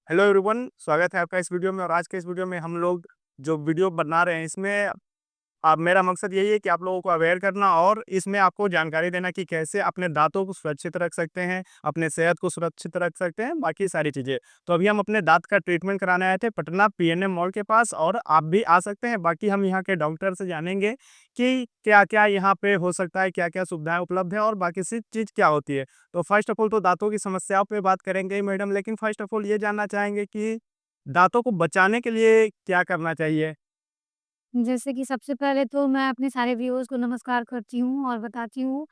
Hello everyone, स्वागत है आपका इस वीडियो में। और आज के इस वीडियो में हम लोग जो वीडियो बना रहे हैं इसमें आप मेरा मकसद यही है कि आप लोगों को अवेयर करना और इसमें आपको जानकारी देना कि कैसे अपने दांतों को सुरक्षित रख सकते हैं, अपने सेहत को सुरक्षित रख सकते हैं, बाकी सारी चीज़ें। तो अभी हम अपने दांत का ट्रीटमेंट कराने आए थे पटना पीएनएम मॉल के पास, और आप भी आ सकते हैं। बाकी हम यहाँ के डॉक्टर से जानेंगे कि क्या-क्या यहाँ पे हो सकता है, क्या-क्या सुविधाएँ उपलब्ध है और बाकी सी चीज़ क्या होती है। तो फर्स्ट ऑफ ऑल तो दाँतों की समस्याओं पे बात करेंगे ही मैडम, लेकिन फर्स्ट ऑफ ऑल ये जानना चाहेंगे कि दाँतों को बचाने के लिए क्या करना चाहिए? जैसे कि सबसे पहले तो मैं अपने सारे व्यूअर्स को नमस्कार करती हूँ और बताती हूँ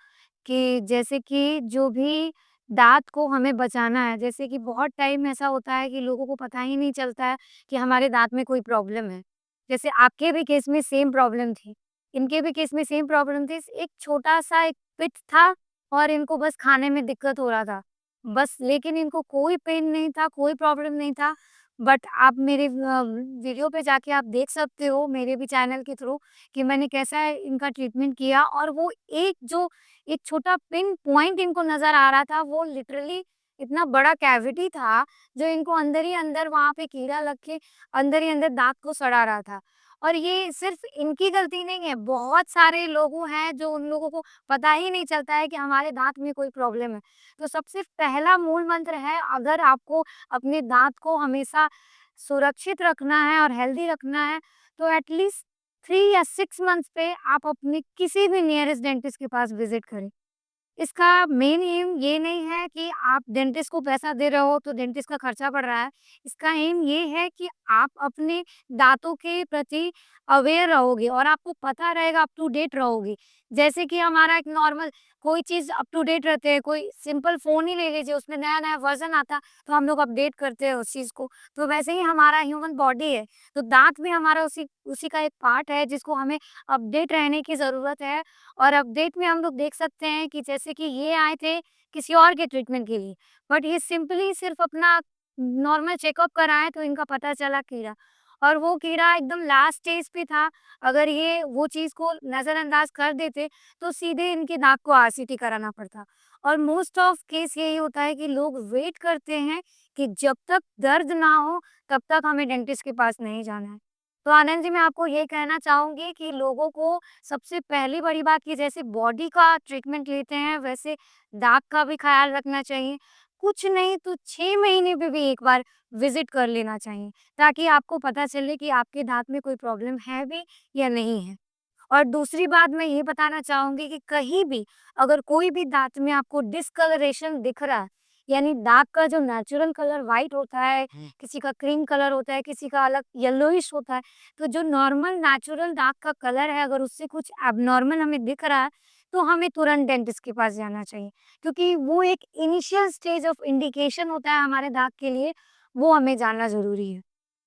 कि जैसे कि जो भी दाँत को हमें बचाना है, जैसे कि बहुत टाइम ऐसा होता है कि लोगों को पता ही नहीं चलता है कि हमारे दाँत में कोई प्रॉब्लम है। जैसे आपके भी केस में सेम प्रॉब्लम थी, इनके भी केस में सेम प्रॉब्लम थी। एक छोटा-सा एक पिट था और इनको बस खाने में दिक्कत हो रहा था। बस लेकिन इनको कोई पेन नहीं था, कोई प्रॉब्लम नहीं था। बट आप मेरे वीडियो पे जाके आप देख सकते हो मेरे भी चैनल के थ्रू कि मैंने कैसा इनका ट्रीटमेंट किया और वो एक छोटा पिन पॉइंट इनको नज़र आ रहा था, वो लिटरली इतना बड़ा कैविटी था, जो इनको अंदर ही अंदर वहाँ पे कीड़ा लग के अंदर ही अंदर दाँत को सड़ा रहा था। और ये सिर्फ़ इनकी गलती नहीं है, बहुत सारे लोगों हैं जो उन लोगों को पता ही नहीं चलता है कि हमारे दाँत में कोई प्रॉब्लम है। तो सबसे पहला मूल मंत्र है, अगर आपको अपने दाँत को हमेशा सुरक्षित रखना है और हेल्दी रखना है, तो एटलीस्ट 3 या 6 मंथ्स पे आप अपने किसी भी नियरेस्ट डेंटिस्ट के पास विज़िट करें। इसका मेन एम ये नहीं है कि आप डेंटिस्ट को पैसा दे रहे हो तो डेंटिस्ट का खर्चा बढ़ रहा है। इसका एम ये है कि आप अपने दाँतों के प्रति अवेयर रहोगे और आपको पता रहेगा, अप टू डेट रहोगे। जैसे कि हमारा एक नॉर्मल कोई चीज़ अप टू डेट रहते हैं, कोई सिंपल फ़ोन ही ले लीजिए, उसमें नया-नया वर्ज़न आता, तो हम लोग अपडेट करते हैं उस चीज़ को। तो वैसे ही हमारा ह्यूमन बॉडी है, तो दाँत भी हमारा उसी उसी का एक पार्ट है जिसको हमें अपडेट रहने की ज़रूरत है। और अपडेट में हम लोग देख सकते हैं कि जैसे कि ये आए थे किसी और के ट्रीटमेंट के लिए, बट ये सिंपली सिर्फ़ अपना नॉर्मल चेकअप कराएँ तो इनका पता चला कीड़ा, और वो कीड़ा एकदम लास्ट स्टेज पे था। अगर ये वो चीज़ को नज़रअंदाज कर देते, तो सीधे इनके नाक को आरसीटी कराना पड़ता। और मोस्ट ऑफ केस यही होता है कि लोग वेट करते हैं कि जब तक दर्द ना हो, तब तक हमें डेंटिस्ट के पास नहीं जाना है। तो आनंद जी, मैं आपको ये कहना चाहूँगी कि लोगों को सबसे पहली बड़ी बात कि जैसे बॉडी का ट्रीटमेंट लेते हैं, वैसे दाँत का भी ख़्याल रखना चाहिए। कुछ नहीं तो 6 महीने पे भी एक बार विज़िट कर लेना चाहिए, ताकि आपको पता चले कि आपके दाँत में कोई प्रॉब्लम है भी या नहीं है। और दूसरी बात मैं ये बताना चाहूँगी कि कहीं भी अगर कोई भी दाँत में आपको डिस्कलरेशन दिख रहा है, यानी दाँत का जो नेचुरल कलर व्हाइट होता है, हुँ। किसी का क्रीम कलर होता है, किसी का अलग येलोइश होता है, तो जो नॉर्मल नेचुरल दाँत का कलर है, अगर उससे कुछ एब्नॉर्मल हमें दिख रहा है, तो हमें तुरंत डेंटिस्ट के पास जाना चाहिए। क्योंकि वो एक इनिशियल स्टेज ऑफ इंडिकेशन होता है हमारे दाँत के लिए, वो हमें जानना ज़रूरी है।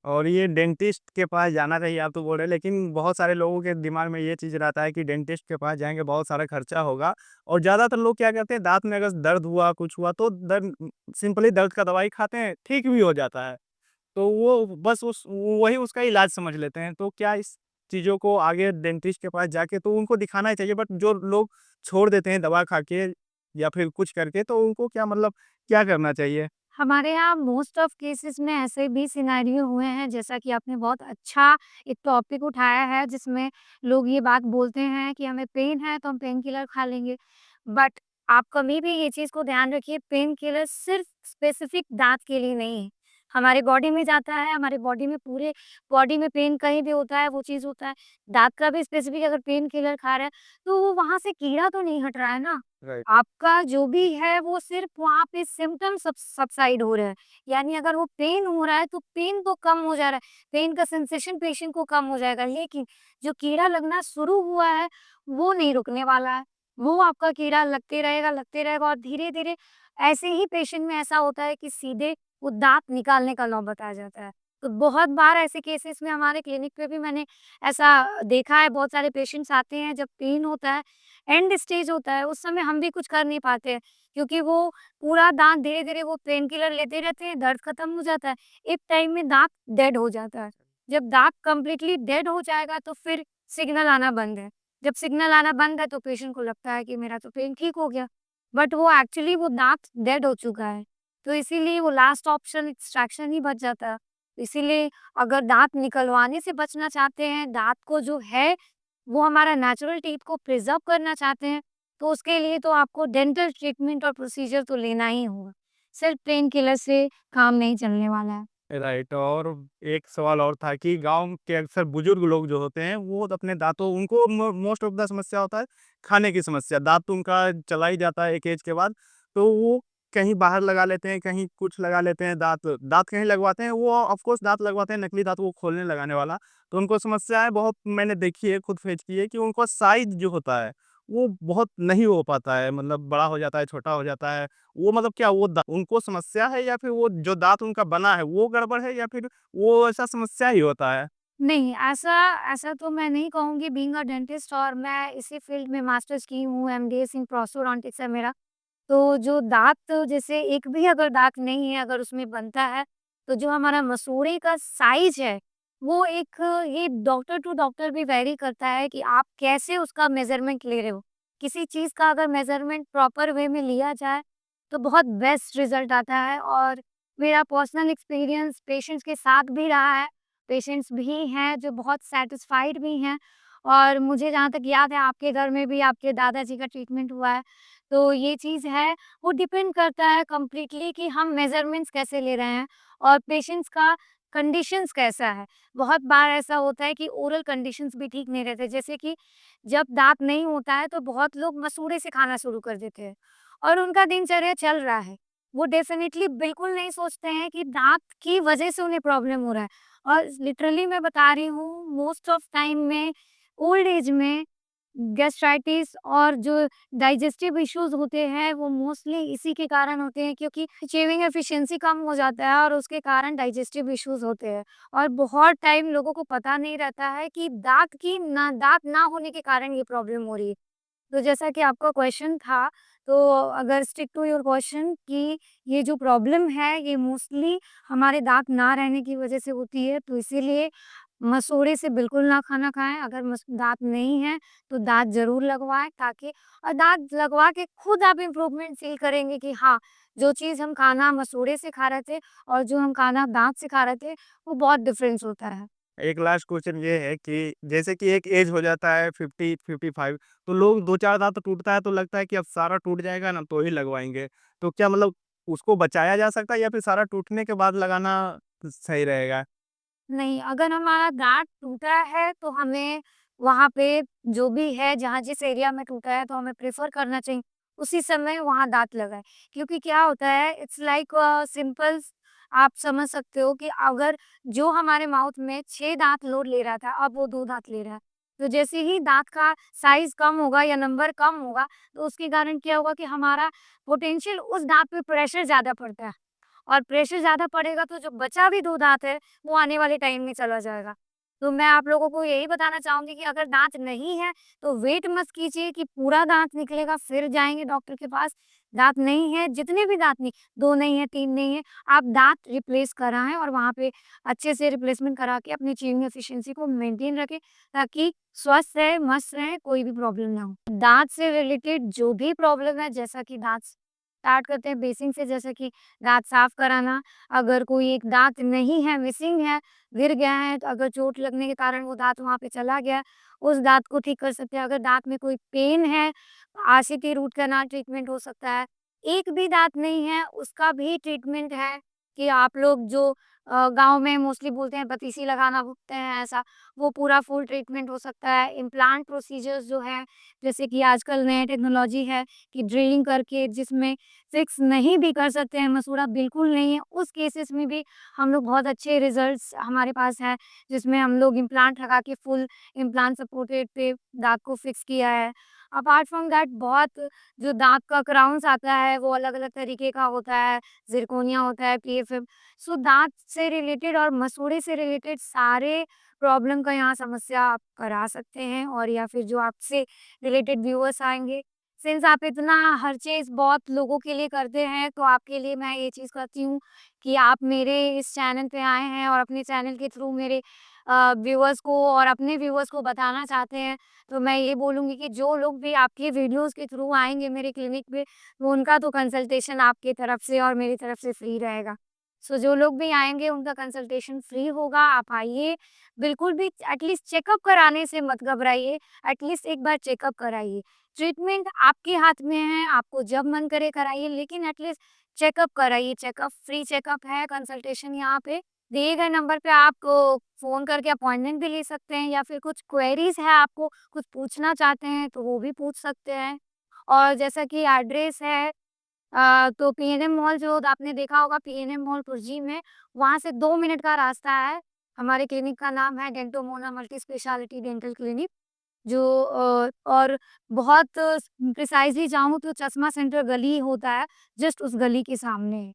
और ये डेंटिस्ट के पास जाना चाहिए आप तो बोल रहे हैं, लेकिन बहुत सारे लोगों के दिमाग में ये चीज़ रहता है कि डेंटिस्ट के पास जाएँगे बहुत सारा खर्चा होगा। और ज़्यादातर लोग क्या करते हैं, दाँत में अगर दर्द हुआ, कुछ हुआ तो सिंपली दर्द का दवाई खाते हैं, ठीक भी हो जाता है। तो वो बस उस वही उसका इलाज समझ लेते हैं। तो क्या इस चीज़ों को आगे डेंटिस्ट के पास जाके तो उनको दिखाना ही चाहिए, बट जो लोग छोड़ देते हैं दवा खा के या फिर कुछ करके, तो उनको क्या मतलब क्या करना चाहिए? हमारे यहाँ मोस्ट ऑफ केसेस में ऐसे भी सिनेरियो हुए हैं, जैसा कि आपने बहुत अच्छा एक टॉपिक उठाया है, जिसमें लोग ये बात बोलते हैं कि हमें पेन है तो हम पेन किलर खा लेंगे। बट आप कभी भी ये चीज़ को ध्यान रखिए, पेन किलर सिर्फ स्पेसिफिक दाँत के लिए नहीं है। हमारे बॉडी में जाता है, हमारे बॉडी में पूरे बॉडी में पेन कहीं भी होता है, वो चीज़ होता है। दाँत का भी स्पेसिफिक अगर पेन किलर खा रहा है, तो वो वहाँ से कीड़ा तो नहीं हट रहा है ना। राइट। आपका जो भी है वो सिर्फ़ वहाँ पे सिम्पटम सबसाइड हो रहा है। यानी अगर वो पेन हो रहा है तो पेन तो कम हो जा रहा है, पेन का सेंसेशन पेशेंट को कम हो जाएगा, लेकिन जो कीड़ा लगना शुरू हुआ है, वो नहीं रुकने वाला है। वो आपका कीड़ा लगते रहेगा और धीरे-धीरे ऐसे ही पेशेंट में ऐसा होता है कि सीधे वो दाँत निकालने का नौबत आ जाता है। तो बहुत बार ऐसे केसेस में हमारे क्लिनिक पे भी मैंने ऐसा देखा है, बहुत सारे पेशेंट्स आते हैं जब पेन होता है, एंड स्टेज होता है, उस समय हम भी कुछ कर नहीं पाते हैं, क्योंकि वो पूरा दाँत धीरे-धीरे वो पेन किलर लेते रहते हैं, दर्द खत्म हो जाता है, एक टाइम में दाँत डेड हो जाता है। जब दाँत कंप्लीटली डेड हो जाएगा तो फिर सिग्नल आना बंद है। जब सिग्नल आना बंद है तो पेशेंट को लगता है कि मेरा तो पेन ठीक हो गया, बट वो एक्चुअली वो दाँत डेड हो चुका है। तो इसीलिए वो लास्ट ऑप्शन एक्सट्रैक्शन ही बच जाता है। इसीलिए अगर दाँत निकलवाने से बचना चाहते हैं, दाँत को जो है वो हमारा नेचुरल टीथ को प्रिज़र्व करना चाहते हैं, तो उसके लिए तो आपको डेंटल ट्रीटमेंट और प्रोसीजर तो लेना ही होगा। सिर्फ़ पेन किलर से काम नहीं चलने वाला है। राइट। और एक सवाल और था कि गाँव के अक्सर बुजुर्ग लोग जो होते हैं, वो अपने दाँतों उनको मोस्ट ऑफ द समस्या होता है खाने की समस्या। दाँत तो उनका चला ही जाता है एक एज के बाद, तो वो कहीं बाहर लगा लेते हैं, कहीं कुछ लगा लेते हैं दाँत। दाँत कहीं लगवाते हैं, वो ऑफ कोर्स दाँत लगवाते हैं, नकली दाँत वो खोलने लगाने वाला। तो उनको समस्याएँ बहुत मैंने देखी है, खुद फेस की है कि उनका साइज़ जो होता है, वो बहुत नहीं हो पाता है, मतलब बड़ा हो जाता है, छोटा हो जाता है। वो मतलब क्या वो द उनको समस्या है या फिर वो जो दाँत उनका बना है वो गड़बड़ है या फिर वो ऐसा समस्या ही होता है? नहीं, ऐसा ऐसा तो मैं नहीं कहूँगी बीइंग अ डेंटिस्ट और मैं इसी फ़ील्ड में मास्टर्स की हूँ, एमडीएस इन प्रोस्टोडोंटिक्स है मेरा। तो जो दाँत जैसे एक भी अगर दाँत नहीं है, अगर उसमें बनता है, तो जो हमारा मसूड़े का साइज़ है, वो एक ये डॉक्टर टू डॉक्टर भी वैरी करता है कि आप कैसे उसका मेज़रमेंट ले रहे हो। किसी चीज़ का अगर मेज़रमेंट प्रॉपर वे में लिया जाए, तो बहुत बेस्ट रिज़ल्ट आता है और मेरा पर्सनल एक्सपीरियंस पेशेंट्स के साथ भी रहा है। पेशेंट्स भी हैं जो बहुत सैटिस्फाइड भी हैं और मुझे जहाँ तक याद है आपके घर में भी आपके दादाजी का ट्रीटमेंट हुआ है। तो ये चीज़ है, वो डिपेंड करता है कंप्लीटली कि हम मेज़रमेंट्स कैसे ले रहे हैं और पेशेंट्स का कंडीशंस कैसा है। बहुत बार ऐसा होता है कि ओरल कंडीशंस भी ठीक नहीं रहते, जैसे कि जब दाँत नहीं होता है तो बहुत लोग मसूड़े से खाना शुरू कर देते हैं और उनका दिनचर्या चल रहा है। वो डेफ़िनिटली बिल्कुल नहीं सोचते हैं कि दाँत की वज़ह से उन्हें प्रॉब्लम हो रहा है और लिटरली मैं बता रही हूँ मोस्ट ऑफ टाइम में ओल्ड एज में गैस्ट्राइटिस और जो डाइजेस्टिव इश्यूज़ होते हैं वो मोस्टली इसी के कारण होते हैं क्योंकि च्यूइंग एफिशिएंसी कम हो जाता है और उसके कारण डाइजेस्टिव इश्यूज़ होते हैं। और बहुत टाइम लोगों को पता नहीं रहता है कि दाँत ना होने के कारण ये प्रॉब्लम हो रही है। तो जैसा कि आपका क्वेश्चन था, तो अगर स्टिक टू योर क्वेश्चन कि ये जो प्रॉब्लम है, ये मोस्टली हमारे दाँत ना रहने की वज़ह से होती है, तो इसीलिए मसूड़े से बिल्कुल ना खाना खाएँ। अगर दाँत नहीं है, तो दाँत ज़रूर लगवाएँ ताकि और दाँत लगवा के खुद आप इम्प्रूवमेंट फ़ील करेंगे कि हाँ, जो चीज़ हम खाना मसूड़े से खा रहे थे और जो हम खाना दाँत से खा रहे थे, वो बहुत डिफ़रेंस होता है। एक लास्ट क्वेश्चन ये है कि जैसे कि एक एज हो जाता है 50-55, तो लोग 2-4 दाँत टूटता है तो लगता है कि अब सारा टूट जाएगा ना तो ही लगवाएँगे। तो क्या मतलब उसको बचाया जा सकता है या फिर सारा टूटने के बाद लगाना सही रहेगा? नहीं, अगर हमारा दाँत टूटा है तो हमें वहाँ पे जो भी है जहाँ जिस एरिया में टूटा है तो हमें प्रेफ़र करना चाहिए, उसी समय वहाँ दाँत लगाएँ। क्योंकि क्या होता है इट्स लाइक सिंपल आप समझ सकते हो कि अगर जो हमारे माउथ में 6 दाँत लोड ले रहा था, अब वो 2 दाँत ले रहा है। तो जैसे ही दाँत का साइज़ कम होगा या नंबर कम होगा, तो उसके कारण क्या होगा कि हमारा पोटेंशियल उस दाँत पे प्रेशर ज़्यादा पड़ता है। और प्रेशर ज़्यादा पड़ेगा तो जो बचा भी 2 दाँत है, वो आने वाले टाइम में चला जाएगा। तो मैं आप लोगों को यही बताना चाहूँगी कि अगर दाँत नहीं है, तो वेट मत कीजिए कि पूरा दाँत निकलेगा फिर जाएँगे डॉक्टर के पास। दाँत नहीं है, जितने भी दाँत नहीं 2 नहीं है, 3 नहीं है, आप दाँत रिप्लेस कराएँ और वहाँ पे अच्छे से रिप्लेसमेंट करा के अपनी च्यूइंग एफिशिएंसी को मेंटेन रखें, ताकि स्वस्थ रहें, मस्त रहें, कोई भी प्रॉब्लम ना हो। दाँत से रिलेटेड जो भी प्रॉब्लम है, जैसा कि दाँत स्टार्ट करते हैं बेसिक से, जैसे कि दाँत साफ कराना, अगर कोई एक दाँत नहीं है, मिसिंग है, गिर गया है, तो अगर चोट लगने के कारण वो दाँत वहाँ पे चला गया, उस दाँत को ठीक कर सकते हैं। अगर दाँत में कोई पेन है, आरसीटी रूट कैनाल ट्रीटमेंट हो सकता है। एक भी दाँत नहीं है, उसका भी ट्रीटमेंट है कि आप लोग जो गाँव में मोस्टली बोलते हैं बतीसी लगाना बोलते हैं ऐसा, वो पूरा फुल ट्रीटमेंट हो सकता है। इम्प्लांट प्रोसीजर्स जो है, जैसे कि आजकल नए टेक्नोलॉजी है कि ड्रिलिंग करके जिसमें फिक्स नहीं भी कर सकते हैं, मसूड़ा बिल्कुल नहीं है, उस केसेस में भी हम लोग बहुत अच्छे रिज़ल्ट्स हमारे पास हैं, जिसमें हम लोग इम्प्लांट लगा के फुल इम्प्लांट सपोर्टेड पे दाँत को फिक्स किया है। अपार्ट फ्रॉम दैट बहुत जो दाँत का क्राउन्स आता है, वो अलग-अलग तरीके का होता है, ज़िरकोनिया होता है, पीएफएम। सो दाँत से रिलेटेड और मसूड़े से रिलेटेड सारे प्रॉब्लम का यहाँ समस्या आप करा सकते हैं और या फिर जो आपसे रिलेटेड व्यूअर्स आएँगे सिंस आप इतना हर चीज़ बहुत लोगों के लिए करते हैं, तो आपके लिए मैं ये चीज़ करती हूँ कि आप मेरे इस चैनल पे आए हैं और अपने चैनल के थ्रू मेरे व्यूअर्स को और अपने व्यूअर्स को बताना चाहते हैं, तो मैं ये बोलूँगी कि जो लोग भी आपके वीडियोज़ के थ्रू आएँगे मेरे क्लिनिक पे, वो उनका तो कंसल्टेशन आपकी तरफ से और मेरी तरफ से फ्री रहेगा। सो जो लोग भी आएँगे उनका कंसल्टेशन फ्री होगा, आप आइए, बिल्कुल भी एटलीस्ट चेकअप कराने से मत घबराइए, एटलीस्ट एक बार चेकअप कराइए। ट्रीटमेंट आपके हाथ में है, आपको जब मन करे कराइए, लेकिन एटलीस्ट चेकअप कराइए, चेकअप फ्री चेकअप है, कंसल्टेशन यहाँ पे दिए गए नंबर पे आप फ़ोन करके अपॉइंटमेंट भी ले सकते हैं या फिर कुछ क्वेरीज़ है आपको, कुछ पूछना चाहते हैं तो वो भी पूछ सकते हैं। और जैसा कि एड्रेस है तो पीएनएम मॉल जो आपने देखा होगा पीएनएम मॉल कुर्जी में, वहाँ से 2 मिनट का रास्ता है। हमारे क्लिनिक का नाम है dento Mona multi speciality dental clinic जो और बहुत प्रिसाइज़ली जाऊँ तो चश्मा सेंटर गली होता है, जस्ट उस गली के सामने है।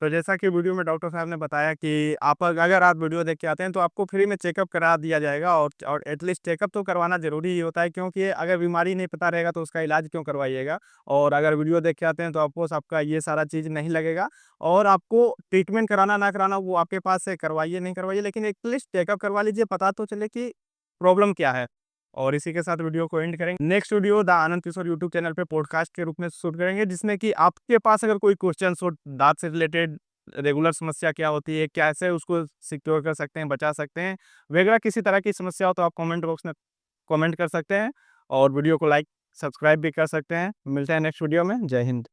तो जैसा कि वीडियो में डॉक्टर साहब ने बताया कि अगर आप वीडियो देख के आते हैं तो आपको फ्री में चेकअप करा दिया जाएगा और एटलीस्ट चेकअप तो करवाना ज़रूरी ही होता है क्योंकि अगर बीमारी नहीं पता रहेगा तो उसका इलाज क्यों करवाइएगा। और अगर वीडियो देख के आते हैं तो ऑफ़कोर्स आपका ये सारा चीज़ नहीं लगेगा और आपको ट्रीटमेंट कराना ना कराना वो आपके पास है, करवाइए नहीं करवाइए लेकिन एटलीस्ट चेकअप करवा लीजिए, पता तो चले कि प्रॉब्लम क्या है। और इसी के साथ वीडियो को एंड करेंगे। Next video the Anand Kishore YouTube channel पे पॉडकास्ट के रूप में शूट करेंगे जिसमें कि आपके पास अगर कोई क्वेश्चन्स हो दाँत से रिलेटेड, रेगुलर समस्या क्या होती है, कैसे उसको सिक्योर कर सकते हैं, बचा सकते हैं, वगैरह किसी तरह की समस्या हो तो आप कमेंट बॉक्स में कमेंट कर सकते हैं और वीडियो को लाइक, सब्सक्राइब भी कर सकते हैं। मिलते हैं नेक्स्ट वीडियो में। जय हिंद।